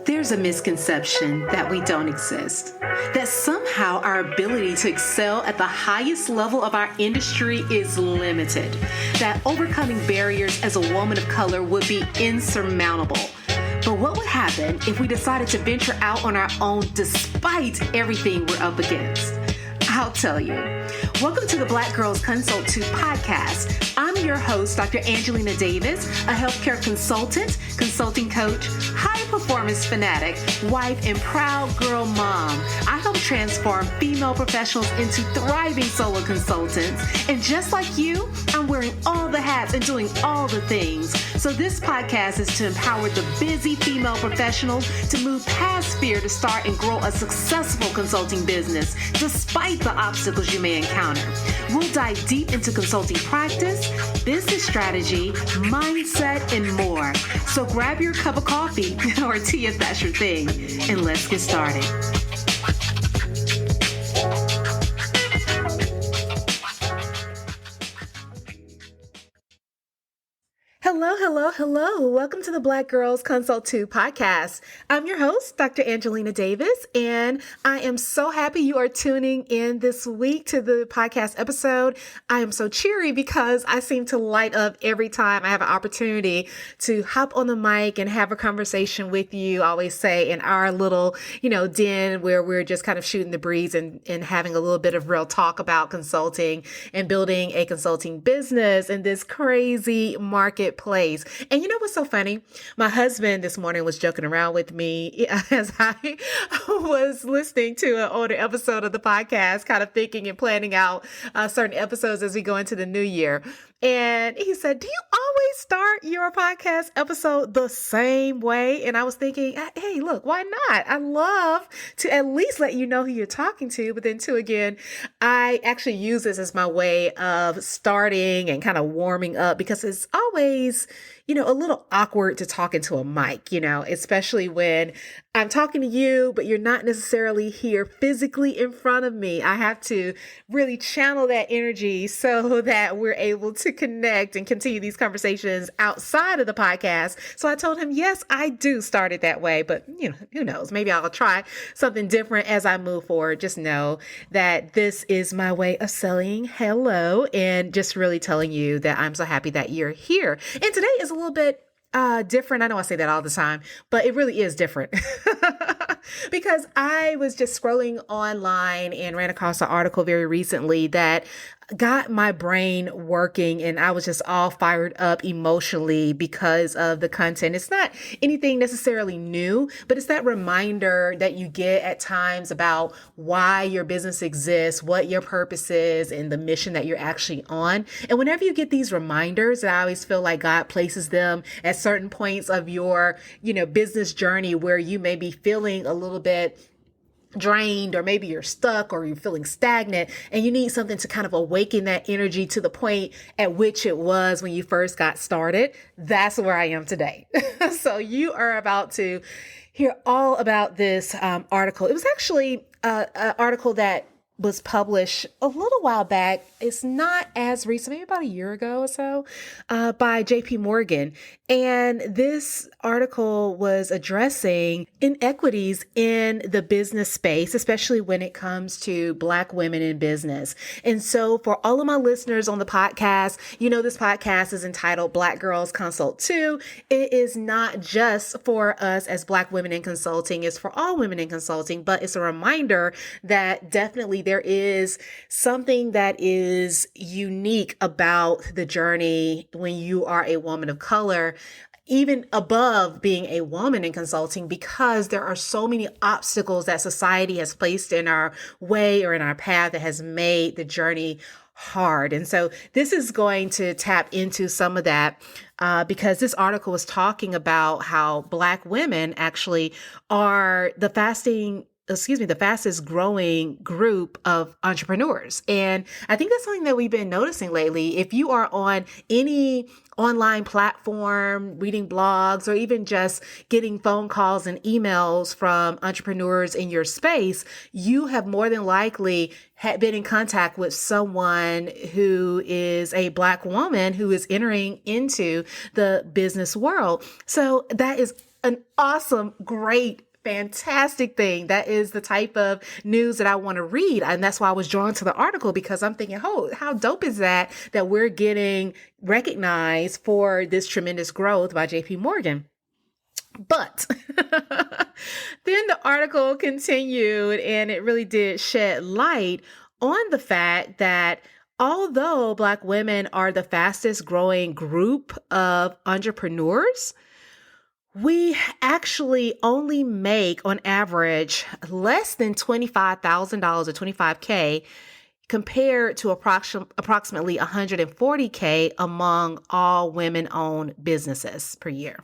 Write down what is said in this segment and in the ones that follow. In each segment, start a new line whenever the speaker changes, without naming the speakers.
There's a misconception that we don't exist, that somehow our ability to excel at the highest level of our industry is limited, that overcoming barriers as a woman of color would be insurmountable. But what would happen if we decided to venture out on our own despite everything we're up against? I'll tell you. Welcome to the Black Girls Consult 2 podcast. I'm your host, Dr. Angelina Davis, a healthcare consultant, consulting coach, high performance fanatic, wife, and proud girl mom. I help transform female professionals into thriving solo consultants. And just like you, I'm wearing all the hats and doing all the things. So this podcast is to empower the busy female professional to move past fear to start and grow a successful consulting business, despite the obstacles you may encounter. We'll dive deep into consulting practice, business strategy, mindset, and more. So grab your cup of coffee or tea if that's your thing, and let's get started. Hello. Welcome to the Black Girls Consult 2 podcast. I'm your host, Dr. Angelina Davis, and I am so happy you are tuning in this week to the podcast episode. I am so cheery because I seem to light up every time I have an opportunity to hop on the mic and have a conversation with you. I always say in our little, den where we're just kind of shooting the breeze and having a little bit of real talk about consulting and building a consulting business in this crazy marketplace. And you know what's so funny? My husband this morning was joking around with me as I was listening to an older episode of the podcast, kind of thinking and planning out certain episodes as we go into the new year. And he said, "Do you always start your podcast episode the same way?" And I was thinking, hey, look, why not? I love to at least let you know who you're talking to. But then too, again, I actually use this as my way of starting and kind of warming up because it's always, a little awkward to talk into a mic, especially when I'm talking to you, but you're not necessarily here physically in front of me. I have to really channel that energy so that we're able to connect and continue these conversations outside of the podcast. So I told him, yes, I do start it that way, but who knows? Maybe I'll try something different as I move forward. Just know that this is my way of saying hello and just really telling you that I'm so happy that you're here. And today is a little bit different. I know I say that all the time, but it really is different because I was just scrolling online and ran across an article very recently that got my brain working, and I was just all fired up emotionally because of the content. It's not anything necessarily new, but it's that reminder that you get at times about why your business exists, what your purpose is, and the mission that you're actually on. And whenever you get these reminders, I always feel like God places them at certain points of your, business journey where you may be feeling a little bit drained, or maybe you're stuck or you're feeling stagnant and you need something to kind of awaken that energy to the point at which it was when you first got started. That's where I am today. So you are about to hear all about this article. It was actually an article that was published a little while back. It's not as recent, maybe about a year ago or so, by JP Morgan. And this article was addressing inequities in the business space, especially when it comes to Black women in business. And so for all of my listeners on the podcast, this podcast is entitled Black Girls Consult 2. It is not just for us as Black women in consulting, it's for all women in consulting, but it's a reminder that definitely there is something that is unique about the journey when you are a woman of color, even above being a woman in consulting, because there are so many obstacles that society has placed in our way or in our path that has made the journey hard. And so this is going to tap into some of that because this article was talking about how Black women actually are the fastest growing group of entrepreneurs. And I think that's something that we've been noticing lately. If you are on any online platform, reading blogs, or even just getting phone calls and emails from entrepreneurs in your space, you have more than likely been in contact with someone who is a Black woman who is entering into the business world. So that is an awesome, great, fantastic thing. That is the type of news that I want to read. And that's why I was drawn to the article, because I'm thinking, oh, how dope is that we're getting recognized for this tremendous growth by JP Morgan. But then the article continued, and it really did shed light on the fact that although Black women are the fastest growing group of entrepreneurs, we actually only make on average less than $25,000 or $25K compared to approximately $140K among all women-owned businesses per year.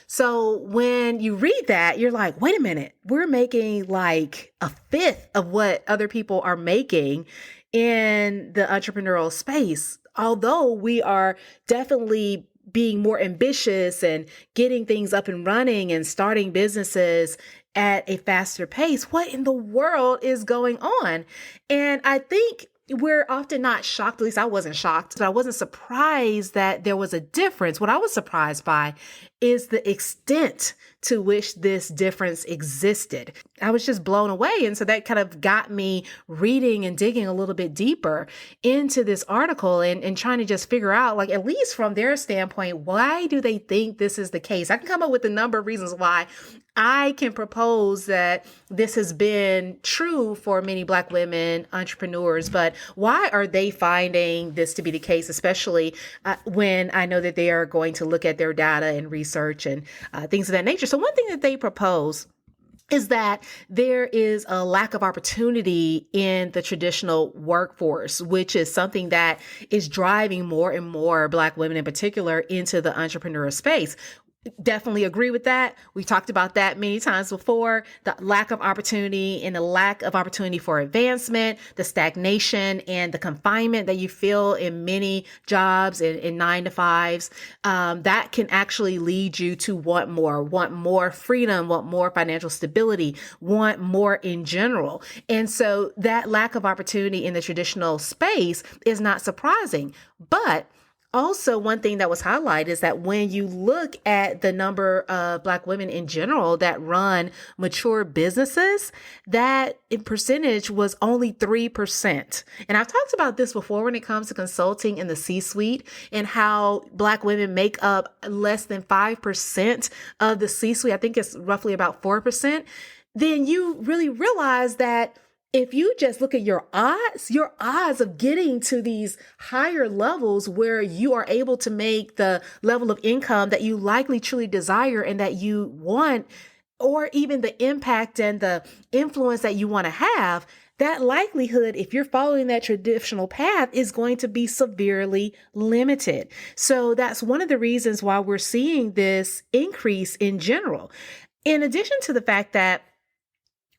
So when you read that, you're like, wait a minute, we're making like a fifth of what other people are making in the entrepreneurial space. Although we are definitely being more ambitious and getting things up and running and starting businesses at a faster pace, what in the world is going on? And I think we're often not shocked, at least I wasn't shocked, but I wasn't surprised that there was a difference. What I was surprised by is the extent to which this difference existed. I was just blown away. And so that kind of got me reading and digging a little bit deeper into this article and trying to just figure out, like, at least from their standpoint, why do they think this is the case? I can come up with a number of reasons why I can propose that this has been true for many Black women entrepreneurs, but why are they finding this to be the case, especially when I know that they are going to look at their data and research and things of that nature? So one thing that they propose is that there is a lack of opportunity in the traditional workforce, which is something that is driving more and more Black women in particular into the entrepreneurial space. Definitely agree with that. We talked about that many times before, the lack of opportunity and the lack of opportunity for advancement, the stagnation and the confinement that you feel in many jobs in 9-to-5s. That can actually lead you to want more freedom, want more financial stability, want more in general. And so that lack of opportunity in the traditional space is not surprising. But also, one thing that was highlighted is that when you look at the number of Black women in general that run mature businesses, that in percentage was only 3%. And I've talked about this before when it comes to consulting in the C-suite and how Black women make up less than 5% of the C-suite. I think it's roughly about 4%. Then you really realize that if you just look at your odds of getting to these higher levels where you are able to make the level of income that you likely truly desire and that you want, or even the impact and the influence that you want to have, that likelihood, if you're following that traditional path, is going to be severely limited. So that's one of the reasons why we're seeing this increase in general. In addition to the fact that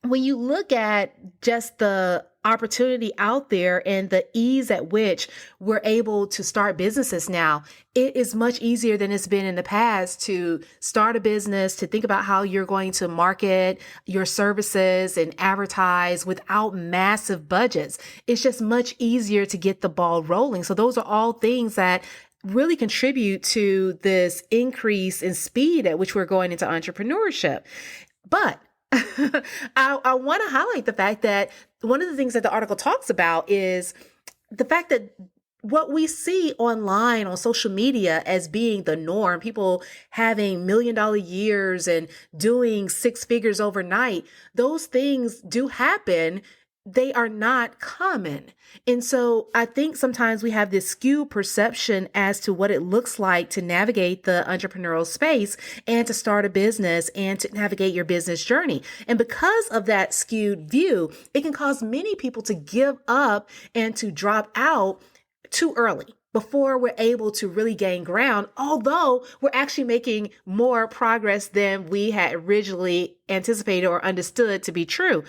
when you look at just the opportunity out there and the ease at which we're able to start businesses now, it is much easier than it's been in the past to start a business, to think about how you're going to market your services and advertise without massive budgets. It's just much easier to get the ball rolling. So those are all things that really contribute to this increase in speed at which we're going into entrepreneurship. But I want to highlight the fact that one of the things that the article talks about is the fact that what we see online on social media as being the norm, people having $1 million years and doing 6 figures overnight, those things do happen. They are not common. And so I think sometimes we have this skewed perception as to what it looks like to navigate the entrepreneurial space and to start a business and to navigate your business journey. And because of that skewed view, it can cause many people to give up and to drop out too early before we're able to really gain ground, although we're actually making more progress than we had originally anticipated or understood to be true.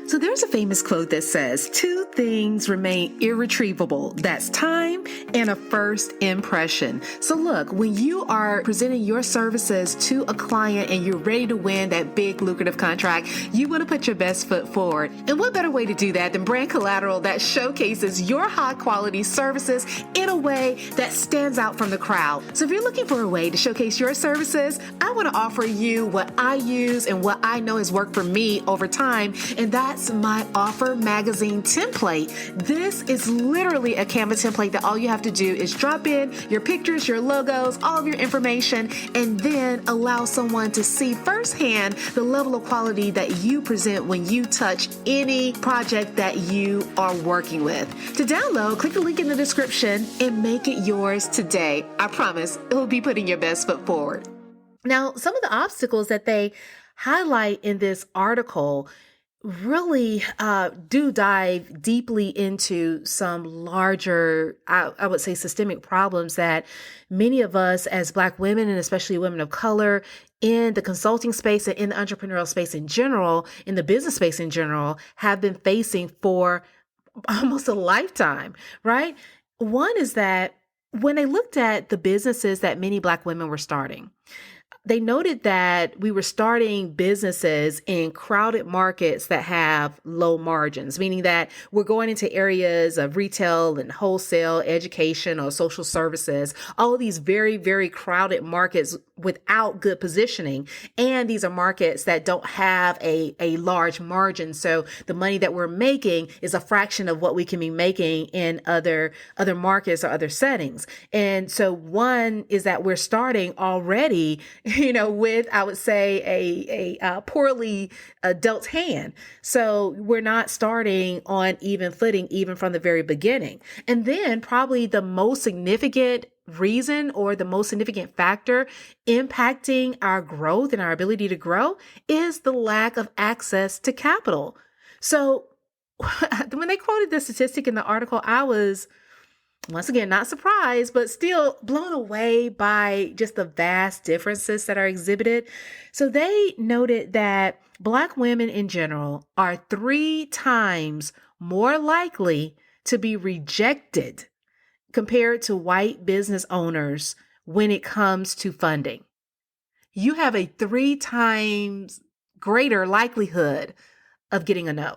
So there's a famous quote that says, two things remain irretrievable. That's time and a first impression. So look, when you are presenting your services to a client and you're ready to win that big lucrative contract, you want to put your best foot forward. And what better way to do that than brand collateral that showcases your high quality services in a way that stands out from the crowd. So if you're looking for a way to showcase your services, I want to offer you what I use and what I know has worked for me over time. And that's my Offer Magazine template. This is literally a Canva template that all you have to do is drop in your pictures, your logos, all of your information, and then allow someone to see firsthand the level of quality that you present when you touch any project that you are working with. To download, click the link in the description and make it yours today. I promise it will be putting your best foot forward. Now, some of the obstacles that they highlight in this article really do dive deeply into some larger, I would say, systemic problems that many of us as Black women, and especially women of color, in the consulting space and in the entrepreneurial space in general, in the business space in general, have been facing for almost a lifetime, right? One is that when they looked at the businesses that many Black women were starting, they noted that we were starting businesses in crowded markets that have low margins, meaning that we're going into areas of retail and wholesale, education, or social services, all of these very, very crowded markets without good positioning. And these are markets that don't have a large margin. So the money that we're making is a fraction of what we can be making in other markets or other settings. And so one is that we're starting already, with, I would say, a poorly dealt hand. So we're not starting on even footing, even from the very beginning. And then probably the most significant reason or the most significant factor impacting our growth and our ability to grow is the lack of access to capital. So when they quoted this statistic in the article, I was once again, not surprised, but still blown away by just the vast differences that are exhibited. So they noted that Black women in general are 3 times more likely to be rejected compared to white business owners when it comes to funding. You have a 3 times greater likelihood of getting a no.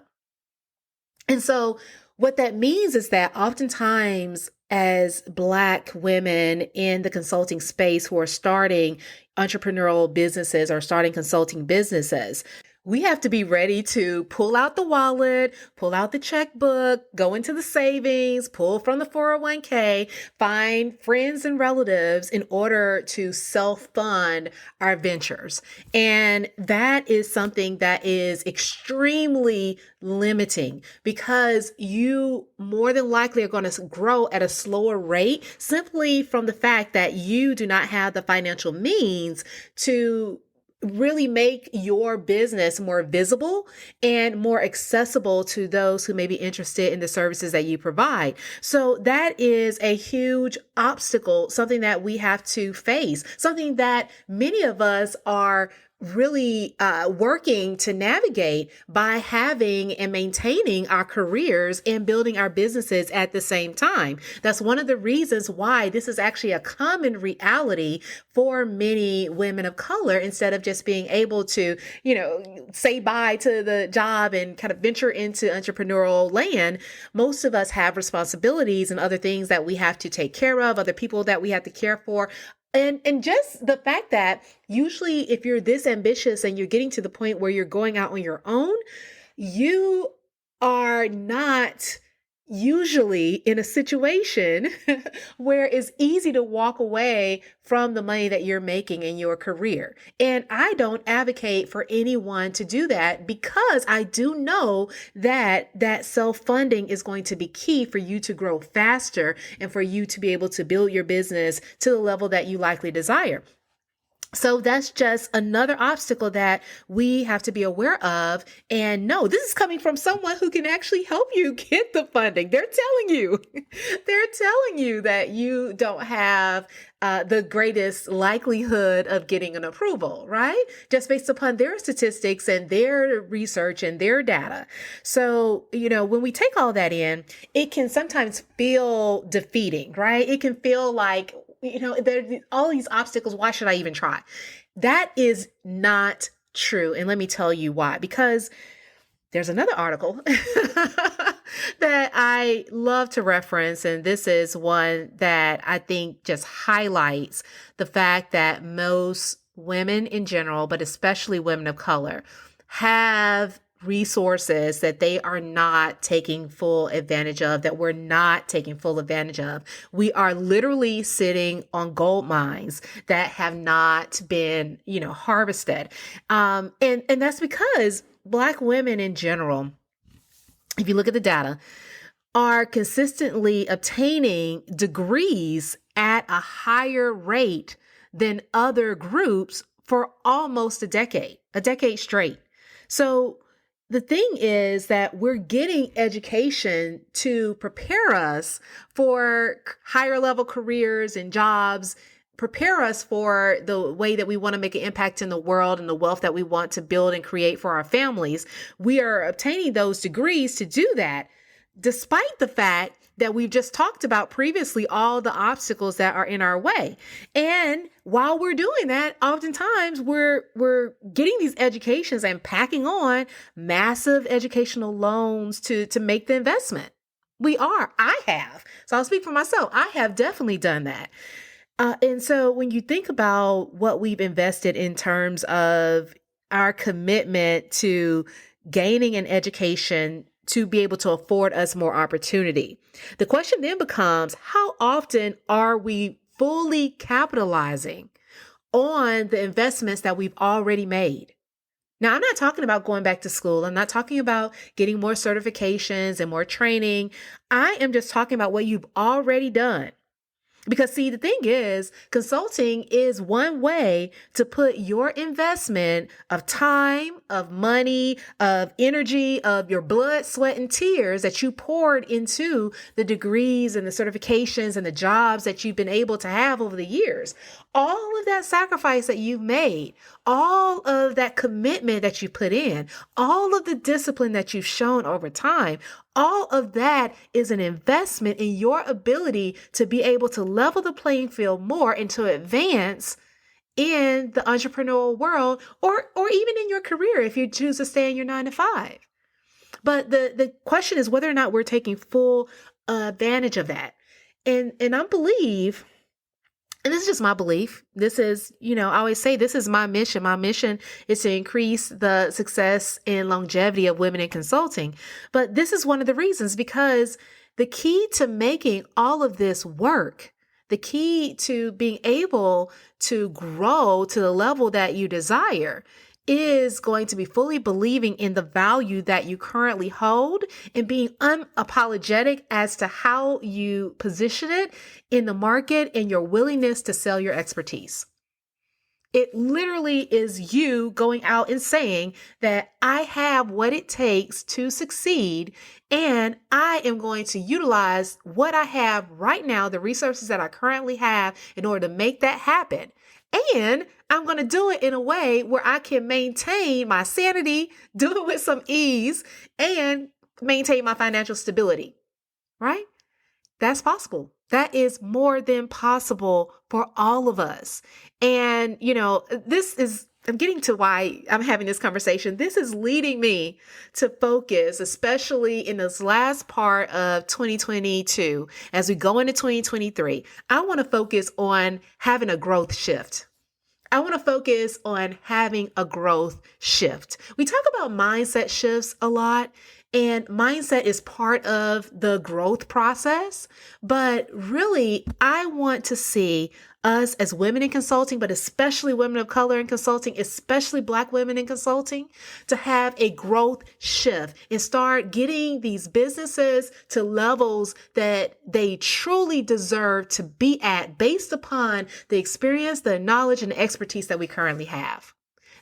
And so what that means is that oftentimes as Black women in the consulting space who are starting entrepreneurial businesses or starting consulting businesses, we have to be ready to pull out the wallet, pull out the checkbook, go into the savings, pull from the 401k, find friends and relatives in order to self-fund our ventures. And that is something that is extremely limiting because you more than likely are going to grow at a slower rate simply from the fact that you do not have the financial means to really make your business more visible and more accessible to those who may be interested in the services that you provide. So that is a huge obstacle, something that we have to face, something that many of us are really working to navigate by having and maintaining our careers and building our businesses at the same time. That's one of the reasons why this is actually a common reality for many women of color. Instead of just being able to, say bye to the job and kind of venture into entrepreneurial land, most of us have responsibilities and other things that we have to take care of, other people that we have to care for. And just the fact that usually if you're this ambitious and you're getting to the point where you're going out on your own, you are not usually in a situation where it's easy to walk away from the money that you're making in your career. And I don't advocate for anyone to do that because I do know that self-funding is going to be key for you to grow faster and for you to be able to build your business to the level that you likely desire. So that's just another obstacle that we have to be aware of. And no, this is coming from someone who can actually help you get the funding. They're telling you, they're telling you that you don't have the greatest likelihood of getting an approval, right? Just based upon their statistics and their research and their data. So, when we take all that in, it can sometimes feel defeating, right? It can feel like, there are all these obstacles. Why should I even try? That is not true. And let me tell you why. Because there's another article that I love to reference. And this is one that I think just highlights the fact that most women in general, but especially women of color, have resources that they are not taking full advantage of, that we're not taking full advantage of. We are literally sitting on gold mines that have not been, harvested. And that's because Black women in general, if you look at the data, are consistently obtaining degrees at a higher rate than other groups for almost a decade straight. So the thing is that we're getting education to prepare us for higher level careers and jobs, prepare us for the way that we want to make an impact in the world and the wealth that we want to build and create for our families. We are obtaining those degrees to do that, despite the fact that we've just talked about previously, all the obstacles that are in our way. And while we're doing that, oftentimes we're getting these educations and packing on massive educational loans to make the investment. I have. So I'll speak for myself. I have definitely done that. And so when you think about what we've invested in terms of our commitment to gaining an education to be able to afford us more opportunity, the question then becomes, how often are we fully capitalizing on the investments that we've already made? Now, I'm not talking about going back to school. I'm not talking about getting more certifications and more training. I am just talking about what you've already done. Because see, the thing is, consulting is one way to put your investment of time, of money, of energy, of your blood, sweat, and tears that you poured into the degrees and the certifications and the jobs that you've been able to have over the years. All of that sacrifice that you've made, all of that commitment that you put in, all of the discipline that you've shown over time, all of that is an investment in your ability to be able to level the playing field more and to advance in the entrepreneurial world or even in your career if you choose to stay in your 9 to 5. But the question is whether or not we're taking full advantage of that. And I believe, and this is just my belief. This is, I always say this is my mission. My mission is to increase the success and longevity of women in consulting. But this is one of the reasons, because the key to making all of this work, the key to being able to grow to the level that you desire, is going to be fully believing in the value that you currently hold and being unapologetic as to how you position it in the market and your willingness to sell your expertise. It literally is you going out and saying that I have what it takes to succeed, and I am going to utilize what I have right now, the resources that I currently have, in order to make that happen. And I'm going to do it in a way where I can maintain my sanity, do it with some ease, and maintain my financial stability, right? That's possible. That is more than possible for all of us. And, I'm getting to why I'm having this conversation. This is leading me to focus, especially in this last part of 2022, as we go into 2023. I want to focus on having a growth shift. I want to focus on having a growth shift. We talk about mindset shifts a lot, and mindset is part of the growth process. But really, I want to see us as women in consulting, but especially women of color in consulting, especially Black women in consulting, to have a growth shift and start getting these businesses to levels that they truly deserve to be at based upon the experience, the knowledge, and the expertise that we currently have.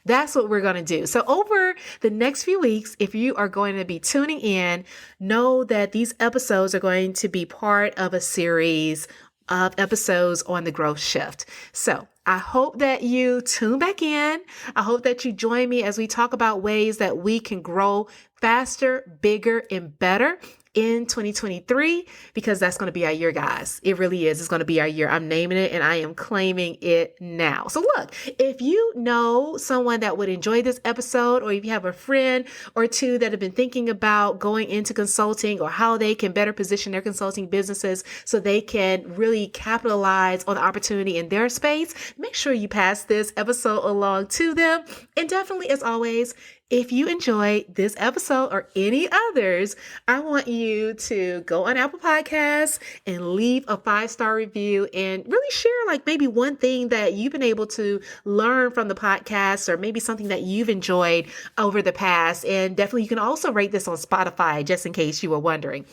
That's what we're going to do. So over the next few weeks, if you are going to be tuning in, know that these episodes are going to be part of a series of episodes on the growth shift. So I hope that you tune back in. I hope that you join me as we talk about ways that we can grow faster, bigger, and better in 2023, because that's going to be our year, guys. It really is. It's going to be our year. I'm naming it and I am claiming it now. So look, if you know someone that would enjoy this episode, or if you have a friend or two that have been thinking about going into consulting or how they can better position their consulting businesses so they can really capitalize on the opportunity in their space, make sure you pass this episode along to them. And definitely, as always, if you enjoyed this episode or any others, I want you to go on Apple Podcasts and leave a 5-star review and really share like maybe one thing that you've been able to learn from the podcast, or maybe something that you've enjoyed over the past. And definitely you can also rate this on Spotify, just in case you were wondering.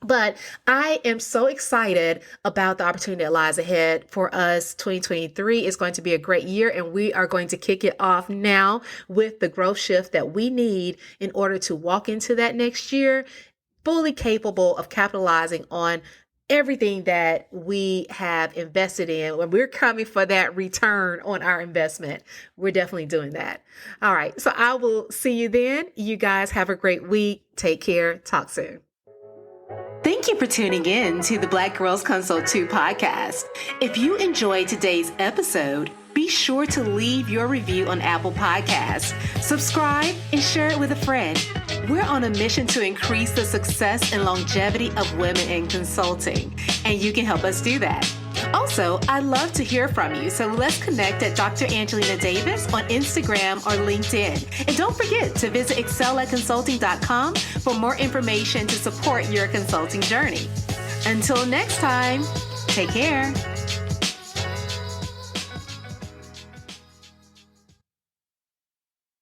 But I am so excited about the opportunity that lies ahead for us. 2023 is going to be a great year, and we are going to kick it off now with the growth shift that we need in order to walk into that next year fully capable of capitalizing on everything that we have invested in. When we're coming for that return on our investment, we're definitely doing that. All right. So I will see you then. You guys have a great week. Take care. Talk soon. Thank you for tuning in to the Black Girls Consult 2 podcast. If you enjoyed today's episode, be sure to leave your review on Apple Podcasts, subscribe, and share it with a friend. We're on a mission to increase the success and longevity of women in consulting, and you can help us do that. Also, I'd love to hear from you, so let's connect at Dr. Angelina Davis on Instagram or LinkedIn. And don't forget to visit excelatconsulting.com for more information to support your consulting journey. Until next time, take care.